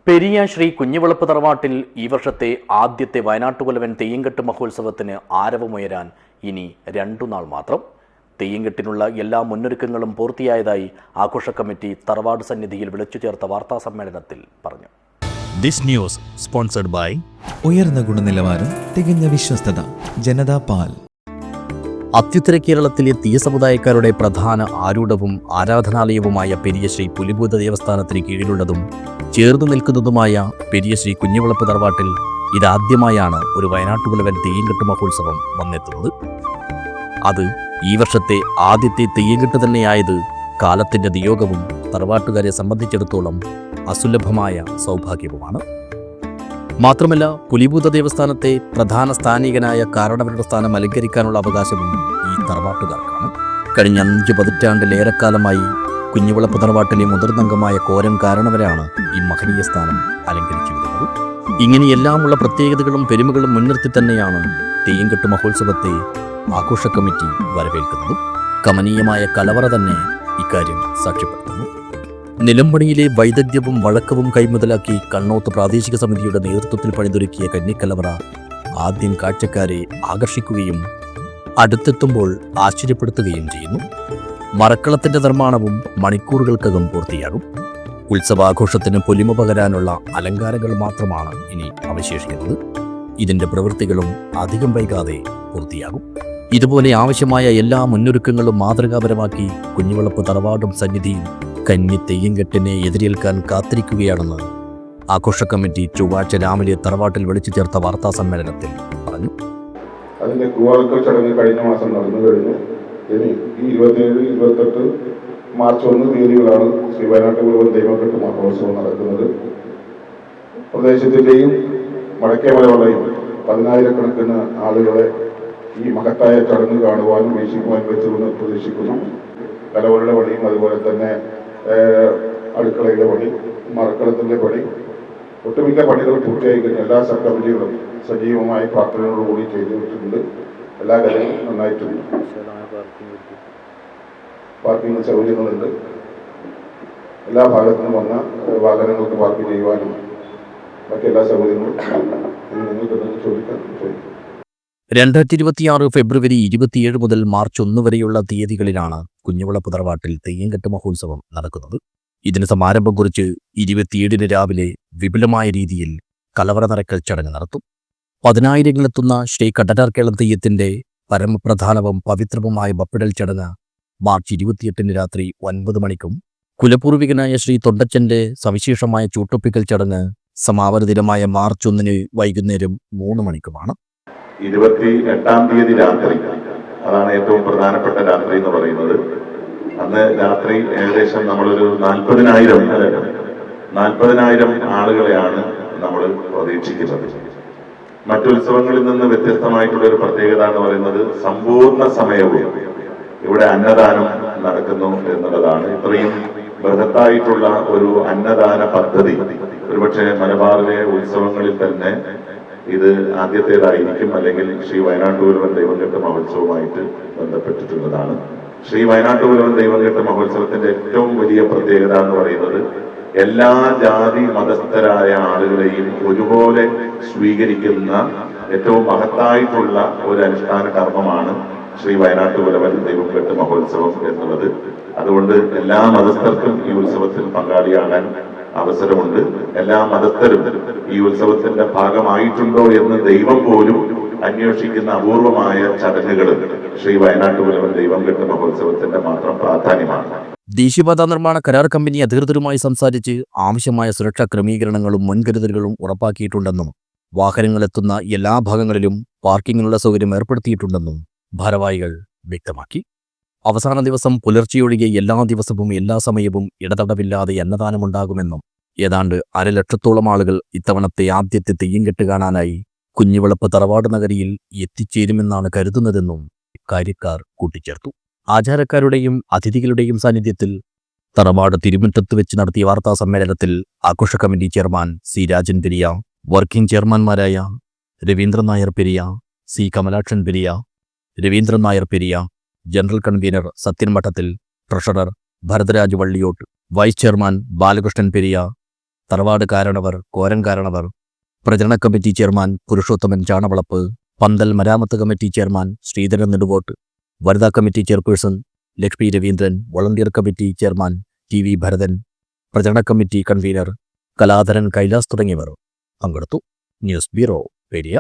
പെരിയ ശ്രീ കുഞ്ഞിവളപ്പ് തറവാട്ടിൽ ഈ വർഷത്തെ ആദ്യത്തെ വയനാട്ടുകുലവൻ തെയ്യംകെട്ട് മഹോത്സവത്തിന് ആരവമുയരാൻ ഇനി 2 നാൾ മാത്രം. തെയ്യംകെട്ടിനുള്ള എല്ലാ മുന്നൊരുക്കങ്ങളും പൂർത്തിയായതായി ആഘോഷ കമ്മിറ്റി തറവാട് സന്നിധിയിൽ വിളിച്ചു ചേർത്ത വാർത്താ സമ്മേളനത്തിൽ പറഞ്ഞു. ദിസ് ന്യൂസ് സ്പോൺസർഡ് ബൈ ഉയർന്ന ഗുണനിലവാരം, തികഞ്ഞ വിശ്വസ്തത, ജനതാ പാൽ. അത്യുത്തര കേരളത്തിലെ തീയ സമുദായക്കാരുടെ പ്രധാന ആരൂഢവും ആരാധനാലയവുമായ പെരിയ ശ്രീ പുലിഭൂത ദേവസ്ഥാനത്തിന് കീഴിലുള്ളതും ചേർന്നു നിൽക്കുന്നതുമായ പെരിയ ശ്രീ കുഞ്ഞിവളപ്പ് തറവാട്ടിൽ ഇതാദ്യമായാണ് ഒരു വയനാട്ടുകുലവൻ തെയ്യംകെട്ട് മഹോത്സവം വന്നെത്തുന്നത്. അത് ഈ വർഷത്തെ ആദ്യത്തെ തെയ്യംകെട്ട് തന്നെയായത് കാലത്തിന്റെ നിയോഗവും തറവാട്ടുകാരെ സംബന്ധിച്ചിടത്തോളം അസുലഭമായ സൗഭാഗ്യവുമാണ്. മാത്രമല്ല, പുലിഭൂത ദേവസ്ഥാനത്തെ പ്രധാന സ്ഥാനികനായ കാരണവരുടെ സ്ഥാനം അലങ്കരിക്കാനുള്ള അവകാശവും ഈ തറവാട്ടുകാർക്കാണ്. കഴിഞ്ഞ 5 പതിറ്റാണ്ടിലേറെക്കാലമായി കുഞ്ഞിവളപ്പ് തറവാട്ടിലെ മുതിർന്നംഗമായ കോരൻ കാരണവരാണ് ഈ മഹനീയ സ്ഥാനം അലങ്കരിച്ചു വരുന്നത്. ഇങ്ങനെയെല്ലാമുള്ള പ്രത്യേകതകളും പെരുമകളും മുൻനിർത്തി തന്നെയാണ് തെയ്യംകെട്ട് മഹോത്സവത്തെ ആഘോഷ കമ്മിറ്റി വരവേൽക്കുന്നത്. കമനീയമായ കലവറ തന്നെ ഇക്കാര്യം സാക്ഷ്യപ്പെടുത്തുന്നു. നിലമ്പണിയിലെ വൈദഗ്ധ്യവും വഴക്കവും കൈമുതലാക്കി കണ്ണോത്ത് പ്രാദേശിക സമിതിയുടെ നേതൃത്വത്തിൽ പണിതൊരുക്കിയ കന്നിക്കലവറ ആദ്യം കാഴ്ചക്കാരെ ആകർഷിക്കുകയും അടുത്തെത്തുമ്പോൾ ആശ്ചര്യപ്പെടുത്തുകയും ചെയ്യുന്നു. മറക്കളത്തിന്റെ നിർമ്മാണവും മണിക്കൂറുകൾക്കകം പൂർത്തിയാകും. ഉത്സവാഘോഷത്തിന് പൊലിമ പകരാനുള്ള അലങ്കാരങ്ങൾ മാത്രമാണ് ഇനി അവശേഷിക്കുന്നത്. ഇതിന്റെ പ്രവൃത്തികളും അധികം വൈകാതെ പൂർത്തിയാകും. ഇതുപോലെ ആവശ്യമായ എല്ലാ മുന്നൊരുക്കങ്ങളും മാതൃകാപരമാക്കി കുഞ്ഞിവളപ്പ് തറവാടും സന്നിധിയും കന്നി തെയ്യംകെട്ടിനെ എതിരേൽക്കാൻ കാത്തിരിക്കുകയാണെന്ന് ആഘോഷ കമ്മിറ്റി ചൊവ്വാഴ്ച രാവിലെ തറവാട്ടിൽ വിളിച്ചു ചേർത്ത വാർത്താ സമ്മേളനത്തിൽ പറഞ്ഞു. അതിന്റെ കൂവാൽക്കൽ ചടങ്ങ് കഴിഞ്ഞ മാസം നടന്നു കഴിഞ്ഞു. ഇനി ഈ 27, 28 മാർച്ച് 1 തീയതികളാണ് ശ്രീ വയനാട്ടുകുലവൻ തെയ്യംകെട്ട് മഹോത്സവം നടക്കുന്നത്. പ്രദേശത്തിന്റെയും വടക്കേ മലവളയും 10,000-കണക്കിന് ആളുകളെ ഈ മഹത്തായ ചടങ്ങ് കാണുവാനും വീക്ഷിക്കുവാനും വെച്ചുകൊണ്ട് പ്രതീക്ഷിക്കുന്നു. കലവറയുടെ പണിയും അതുപോലെ തന്നെ അടുക്കളയുടെ പണി, മറക്കളത്തിന്റെ പണി, ഒട്ടുമിക്ക പണികൾ പൂർത്തിയായി കഴിഞ്ഞ എല്ലാ സബ് കമ്മിറ്റികളും സജീവമായ പ്രാർത്ഥനയോടുകൂടി ചെയ്തു വെച്ചിട്ടുണ്ട്. എല്ലാ കാര്യങ്ങളും നന്നായിട്ടുണ്ട്. പാർക്കിംഗ് സൗകര്യങ്ങളുണ്ട്. എല്ലാ ഭാഗത്തുനിന്നും വന്ന വാഹനങ്ങൾക്ക് പാർക്ക് ചെയ്യുവാനും മറ്റെല്ലാ സൗകര്യങ്ങളും നിങ്ങൾക്ക് ചോദിക്കാൻ ചോദിക്കും. 2026 ഫെബ്രുവരി 27 മുതൽ മാർച്ച് 1 വരെയുള്ള തീയതികളിലാണ് കുഞ്ഞിവളപ്പ് തറവാട്ടിൽ തെയ്യംകെട്ട് മഹോത്സവം നടക്കുന്നത്. ഇതിന് സമാരംഭം കുറിച്ച് 27 രാവിലെ വിപുലമായ രീതിയിൽ കലവറ നിറയ്ക്കൽ ചടങ്ങ് നടത്തും. 10,000-ങ്ങളെത്തുന്ന ശ്രീ കടനാർക്കേളം തെയ്യത്തിന്റെ പരമപ്രധാനവും പവിത്രവുമായ ബപ്പിടൽ ചടങ്ങ് മാർച്ച് 28 രാത്രി 9 മണിക്കും കുലപൂർവികനായ ശ്രീ തൊണ്ടച്ചന്റെ സവിശേഷമായ ചൂട്ടൊപ്പിക്കൽ ചടങ്ങ് സമാപന ദിനമായ മാർച്ച് 1 വൈകുന്നേരം 3 മണിക്കുമാണ്. 28-ാം തീയതി രാത്രി, അതാണ് ഏറ്റവും പ്രധാനപ്പെട്ട രാത്രി എന്ന് പറയുന്നത്. അന്ന് രാത്രി ഏകദേശം നമ്മളൊരു 40,000 ആളുകളെയാണ് നമ്മൾ പ്രതീക്ഷിക്കുന്നത്. മറ്റുത്സവങ്ങളിൽ നിന്ന് വ്യത്യസ്തമായിട്ടുള്ള ഒരു പ്രത്യേകത എന്ന് പറയുന്നത് സമ്പൂർണ്ണ സമയവും ഇവിടെ അന്നദാനം നടക്കുന്നു എന്നുള്ളതാണ്. ഇത്രയും ബൃഹത്തായിട്ടുള്ള ഒരു അന്നദാന പദ്ധതി ഒരുപക്ഷെ മലബാറിലെ ഉത്സവങ്ങളിൽ തന്നെ ഇത് ആദ്യത്തേതായിരിക്കും, അല്ലെങ്കിൽ ശ്രീ വയനാട്ടുകുലവൻ തെയ്യംകെട്ട് മഹോത്സവവുമായിട്ട് ബന്ധപ്പെട്ടിട്ടുള്ളതാണ്. ശ്രീ വയനാട്ടുകുലവൻ തെയ്യംകെട്ട് മഹോത്സവത്തിന്റെ ഏറ്റവും വലിയ പ്രത്യേകത എന്ന് പറയുന്നത് എല്ലാ ജാതി മതസ്ഥരായ ആളുകളെയും ഒരുപോലെ സ്വീകരിക്കുന്ന ഏറ്റവും മഹത്തായിട്ടുള്ള ഒരു അനുഷ്ഠാന കർമ്മമാണ് ശ്രീ വയനാട്ടുകുലവൻ തെയ്യംകെട്ട് മഹോത്സവം എന്നുള്ളത്. അതുകൊണ്ട് എല്ലാ മതസ്ഥർക്കും ഈ ഉത്സവത്തിൽ പങ്കാളിയാകാൻ അവസരമുണ്ട്. എല്ലാ മതസ്ഥരും ഈ ഉത്സവത്തിന്റെ ഭാഗമായിട്ടുണ്ടോ എന്ന് ദൈവം പോലും അന്വേഷിക്കുന്ന അപൂർവമായ ചടങ്ങുകൾ ശ്രീ വയനാട്ടുകുലവൻ തെയ്യംകെട്ട് മഹോത്സവത്തിന്റെ മാത്രം പ്രാധാന്യമാണ്. ദേശീയപാത നിർമ്മാണ കരാർ കമ്പനി അധികൃതരുമായി സംസാരിച്ച് ആവശ്യമായ സുരക്ഷാ ക്രമീകരണങ്ങളും മുൻകരുതലുകളും ഉറപ്പാക്കിയിട്ടുണ്ടെന്നും വാഹനങ്ങളെത്തുന്ന എല്ലാ ഭാഗങ്ങളിലും പാർക്കിങ്ങിനുള്ള സൗകര്യം ഏർപ്പെടുത്തിയിട്ടുണ്ടെന്നും ഭാരവാഹികൾ വ്യക്തമാക്കി. അവസാന ദിവസം പുലർച്ചെയൊഴികെ എല്ലാ ദിവസവും എല്ലാ സമയവും ഇടതടവില്ലാതെ അന്നദാനമുണ്ടാകുമെന്നും ഏതാണ്ട് 1,00,000-ത്തോളം ആളുകൾ ഇത്തവണത്തെ ആദ്യത്തെ തെയ്യംകെട്ട് കാണാനായി കുഞ്ഞിവളപ്പ് തറവാട് നഗരിയിൽ എത്തിച്ചേരുമെന്നാണ് കരുതുന്നതെന്നും കാര്യക്കാർ കൂട്ടിച്ചേർത്തു. ആചാരക്കാരുടെയും അതിഥികളുടെയും സാന്നിധ്യത്തിൽ തറവാട് തിരുമുറ്റത്ത് വെച്ച് നടത്തിയ വാർത്താ സമ്മേളനത്തിൽ ആഘോഷ committee chairman C Rajan Periya, working ചെയർമാൻമാരായ Raveendran Nair Periya, C Kamalakshan Periya, Raveendran Nair Periya, general convener Sathyan Madathil, treasurer Bharatharaj Valliyott, vice chairman Balakrishnan Periya, തറവാട് കാരണവർ, കോരൻ കാരണവർ, പ്രചരണ കമ്മിറ്റി ചെയർമാൻ പുരുഷോത്തമൻ ചാണവളപ്പ്, പന്തൽ മരാമത്ത് കമ്മിറ്റി ചെയർമാൻ ശ്രീധരൻ നെടുവോട്ട്, വനിതാ committee chairperson Lakshmi Raveendran, volunteer committee chairman TV Bharathan, പ്രചരണ കമ്മിറ്റി കൺവീനർ കലാധരൻ കൈലാസ് തുടങ്ങിയവർ പങ്കെടുത്തു. ന്യൂസ് ബ്യൂറോ, പേടിയ.